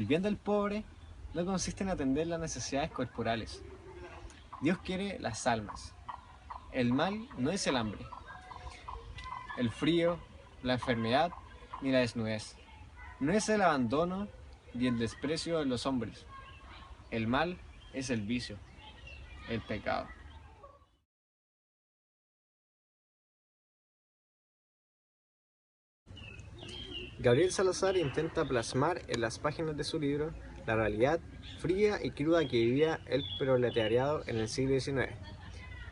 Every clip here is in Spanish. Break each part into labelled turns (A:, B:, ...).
A: El bien del pobre no consiste en atender las necesidades corporales. Dios quiere las almas. El mal no es el hambre, el frío, la enfermedad ni la desnudez. No es el abandono ni el desprecio de los hombres. El mal es el vicio, el pecado. Gabriel Salazar intenta plasmar en las páginas de su libro la realidad fría y cruda que vivía el proletariado en el siglo XIX.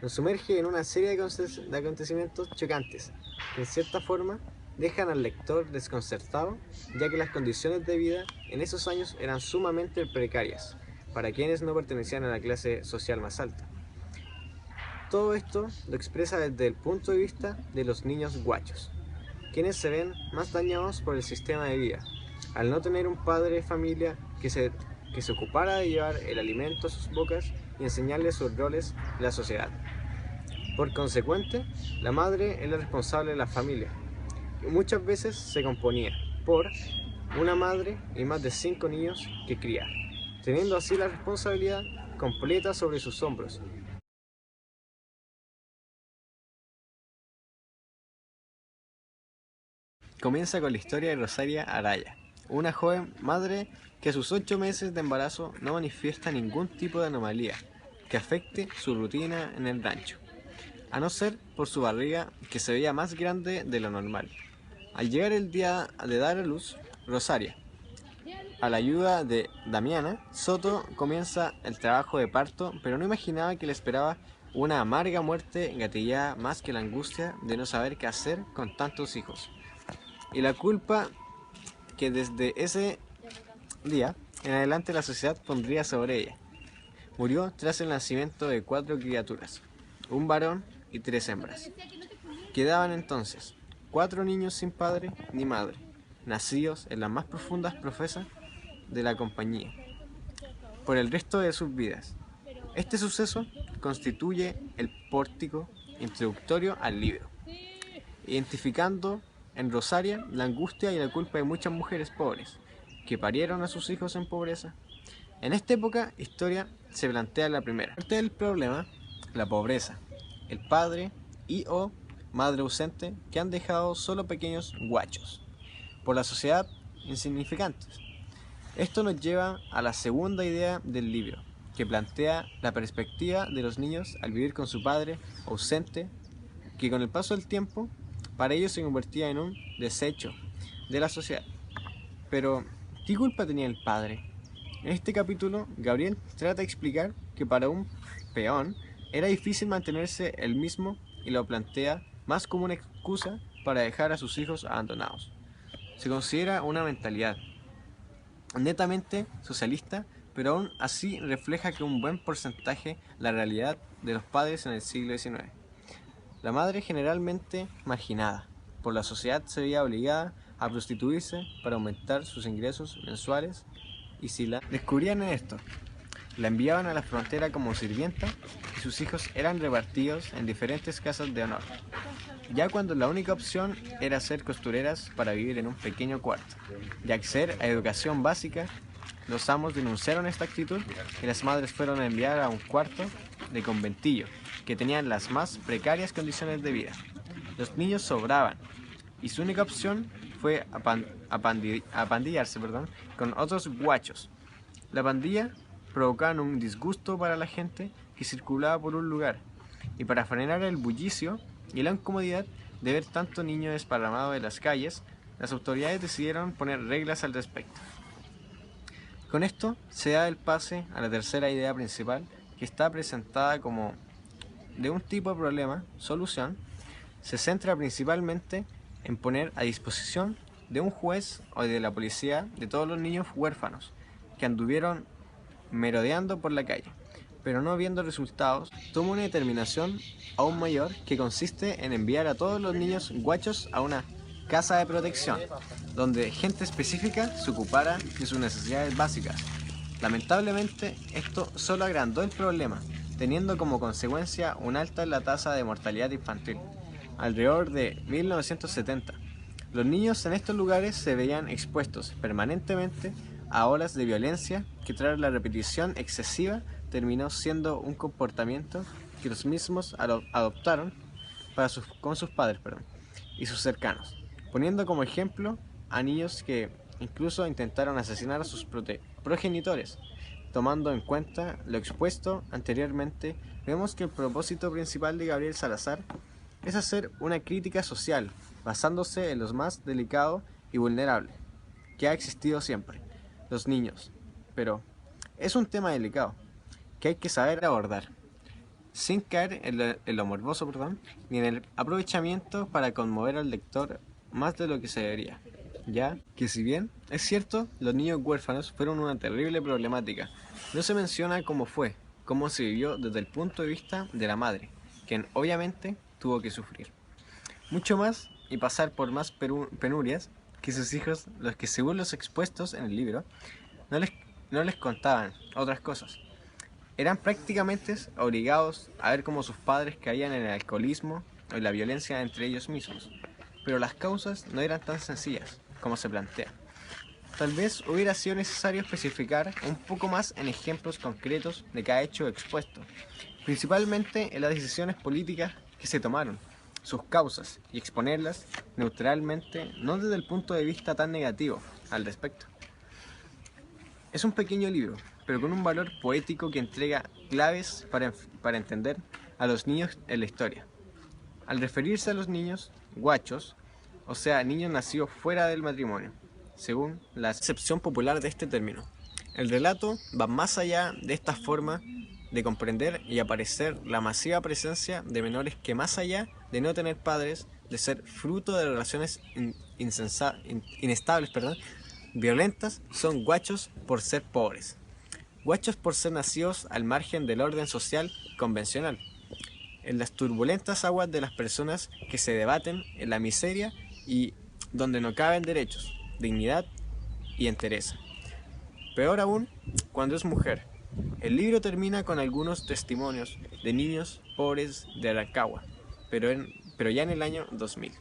A: Nos sumerge en una serie de acontecimientos chocantes que en cierta forma dejan al lector desconcertado, ya que las condiciones de vida en esos años eran sumamente precarias para quienes no pertenecían a la clase social más alta. Todo esto lo expresa desde el punto de vista de los niños guachos, quienes se ven más dañados por el sistema de vida, al no tener un padre de familia que se ocupara de llevar el alimento a sus bocas y enseñarles sus roles en la sociedad. Por consecuente, la madre es la responsable de la familia, y muchas veces se componía por una madre y más de 5 niños que criar, teniendo así la responsabilidad completa sobre sus hombros. Comienza con la historia de Rosaria Araya, una joven madre que a sus 8 meses de embarazo no manifiesta ningún tipo de anomalía que afecte su rutina en el rancho, a no ser por su barriga que se veía más grande de lo normal. Al llegar el día de dar a luz, Rosaria, a la ayuda de Damiana Soto, comienza el trabajo de parto, pero no imaginaba que le esperaba una amarga muerte gatillada más que la angustia de no saber qué hacer con tantos hijos. Y la culpa que desde ese día en adelante la sociedad pondría sobre ella. Murió tras el nacimiento de 4 criaturas, un varón y 3 hembras. Quedaban entonces 4 niños sin padre ni madre, nacidos en las más profundas profesas de la compañía, por el resto de sus vidas. Este suceso constituye el pórtico introductorio al libro, identificando en Rosaria la angustia y la culpa de muchas mujeres pobres, que parieron a sus hijos en pobreza. En esta época, historia se plantea la primera parte del problema, la pobreza, el padre y o madre ausente que han dejado solo pequeños guachos, por la sociedad insignificantes. Esto nos lleva a la segunda idea del libro, que plantea la perspectiva de los niños al vivir con su padre ausente, que con el paso del tiempo para ellos se convertía en un desecho de la sociedad. Pero, ¿qué culpa tenía el padre? En este capítulo, Gabriel trata de explicar que para un peón era difícil mantenerse el mismo y lo plantea más como una excusa para dejar a sus hijos abandonados. Se considera una mentalidad netamente socialista, pero aún así refleja que un buen porcentaje la realidad de los padres en el siglo XIX. La madre, generalmente marginada por la sociedad, se veía obligada a prostituirse para aumentar sus ingresos mensuales, y si la descubrían en esto, la enviaban a la frontera como sirvienta y sus hijos eran repartidos en diferentes casas de honor, ya cuando la única opción era ser costureras para vivir en un pequeño cuarto y acceder a educación básica. Los amos denunciaron esta actitud y las madres fueron a enviar a un cuarto de conventillo que tenían las más precarias condiciones de vida. Los niños sobraban y su única opción fue apandillarse con otros guachos. La pandilla provocaba un disgusto para la gente que circulaba por un lugar, y para frenar el bullicio y la incomodidad de ver tanto niño desparramado en las calles, las autoridades decidieron poner reglas al respecto. Con esto se da el pase a la tercera idea principal, que está presentada como de un tipo de problema, solución. Se centra principalmente en poner a disposición de un juez o de la policía de todos los niños huérfanos que anduvieron merodeando por la calle, pero no viendo resultados. Toma una determinación aún mayor, que consiste en enviar a todos los niños guachos a una casa de protección, donde gente específica se ocupara de sus necesidades básicas. Lamentablemente, esto solo agrandó el problema, teniendo como consecuencia una alta en la tasa de mortalidad infantil. Alrededor de 1970, los niños en estos lugares se veían expuestos permanentemente a olas de violencia que tras la repetición excesiva terminó siendo un comportamiento que los mismos adoptaron con sus padres y sus cercanos, poniendo como ejemplo a niños que incluso intentaron asesinar a sus progenitores. Tomando en cuenta lo expuesto anteriormente, vemos que el propósito principal de Gabriel Salazar es hacer una crítica social, basándose en los más delicados y vulnerables, que ha existido siempre, los niños. Pero es un tema delicado, que hay que saber abordar, sin caer en lo morboso, ni en el aprovechamiento para conmover al lector más de lo que se debería. Ya que si bien es cierto, los niños huérfanos fueron una terrible problemática, no se menciona cómo se vivió desde el punto de vista de la madre, quien obviamente tuvo que sufrir mucho más y pasar por más penurias que sus hijos, los que según los expuestos en el libro, no les contaban otras cosas. Eran prácticamente obligados a ver cómo sus padres caían en el alcoholismo o en la violencia entre ellos mismos, pero las causas no eran tan sencillas como se plantea. Tal vez hubiera sido necesario especificar un poco más en ejemplos concretos de cada hecho expuesto, principalmente en las decisiones políticas que se tomaron, sus causas, y exponerlas neutralmente, no desde el punto de vista tan negativo al respecto. Es un pequeño libro, pero con un valor poético que entrega claves para entender a los niños en la historia. Al referirse a los niños guachos, o sea, niños nacidos fuera del matrimonio, según la acepción popular de este término. El relato va más allá de esta forma de comprender y aparecer la masiva presencia de menores que, más allá de no tener padres, de ser fruto de relaciones inestables, violentas, son guachos por ser pobres, guachos por ser nacidos al margen del orden social convencional, en las turbulentas aguas de las personas que se debaten en la miseria y donde no caben derechos, dignidad y entereza. Peor aún, cuando es mujer. El libro termina con algunos testimonios de niños pobres de Rancagua, pero ya en el año 2000.